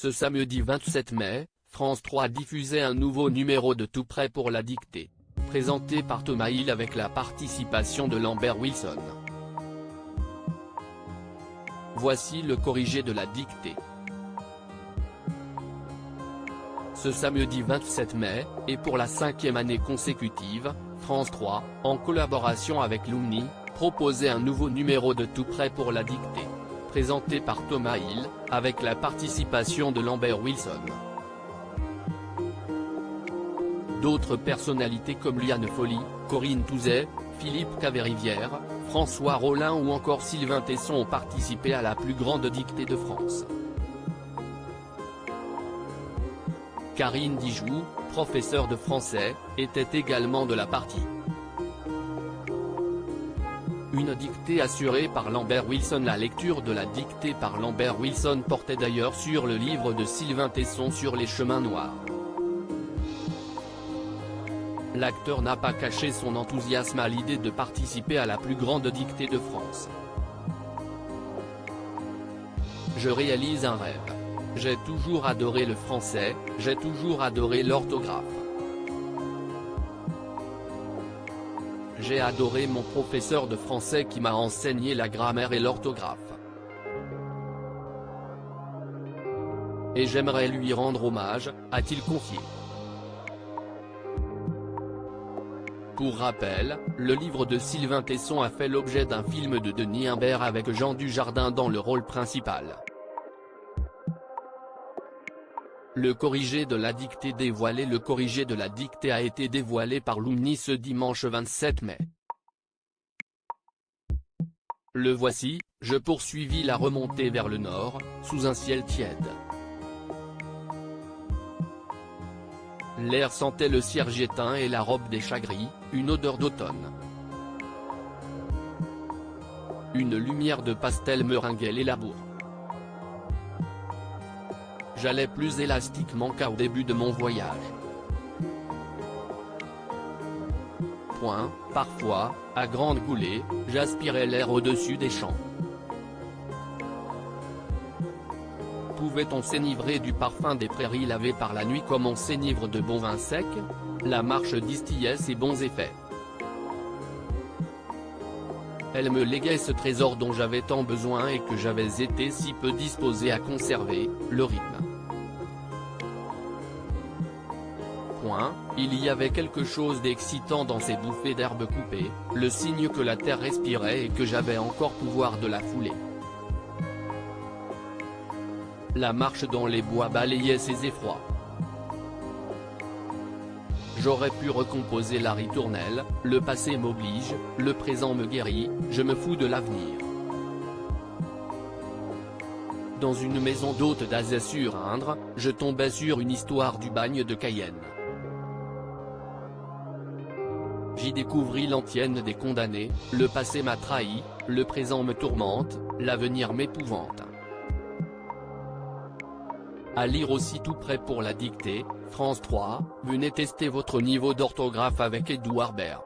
Ce samedi 27 mai, France 3 diffusait un nouveau numéro de Tout prêt pour la dictée, présenté par Thomas Hill avec la participation de Lambert Wilson. Voici le corrigé de la dictée. Ce samedi 27 mai, et pour la 5e année consécutive, France 3, en collaboration avec Lumni, proposait un nouveau numéro de Tout prêt pour la dictée, présenté par Thomas Hill, avec la participation de Lambert Wilson. D'autres personnalités comme Liane Folly, Corinne Touzet, Philippe Caverivière, François Rollin ou encore Sylvain Tesson ont participé à la plus grande dictée de France. Karine Dijoux, professeure de français, était également de la partie. Une dictée assurée par Lambert Wilson. La lecture de la dictée par Lambert Wilson portait d'ailleurs sur le livre de Sylvain Tesson sur les chemins noirs. L'acteur n'a pas caché son enthousiasme à l'idée de participer à la plus grande dictée de France. Je réalise un rêve. J'ai toujours adoré le français, j'ai toujours adoré l'orthographe. J'ai adoré mon professeur de français qui m'a enseigné la grammaire et l'orthographe. Et j'aimerais lui rendre hommage, a-t-il confié. Pour rappel, le livre de Sylvain Tesson a fait l'objet d'un film de Denis Imbert avec Jean Dujardin dans le rôle principal. Le corrigé de la dictée dévoilé. Le corrigé de la dictée a été dévoilé par Lumni ce dimanche 27 mai. Le voici, je poursuivis la remontée vers le nord, sous un ciel tiède. L'air sentait le cierge éteint et la robe des chagris, une odeur d'automne. Une lumière de pastel meringuait les labours. J'allais plus élastiquement qu'au début de mon voyage. Parfois, à grande coulée, j'aspirais l'air au-dessus des champs. Pouvait-on s'enivrer du parfum des prairies lavées par la nuit comme on s'enivre de bon vin sec? La marche distillait ses bons effets. Elle me léguait ce trésor dont j'avais tant besoin et que j'avais été si peu disposé à conserver, le rythme. Il y avait quelque chose d'excitant dans ces bouffées d'herbe coupées, le signe que la terre respirait et que j'avais encore pouvoir de la fouler. La marche dans les bois balayait ces effrois. J'aurais pu recomposer la ritournelle, le passé m'oblige, le présent me guérit, je me fous de l'avenir. Dans une maison d'hôte d'Azay-sur-Indre, je tombais sur une histoire du bagne de Cayenne. J'y découvris l'antienne des condamnés, le passé m'a trahi, le présent me tourmente, l'avenir m'épouvante. À lire aussi Tout prêt pour la dictée, France 3, venez tester votre niveau d'orthographe avec Édouard Baird.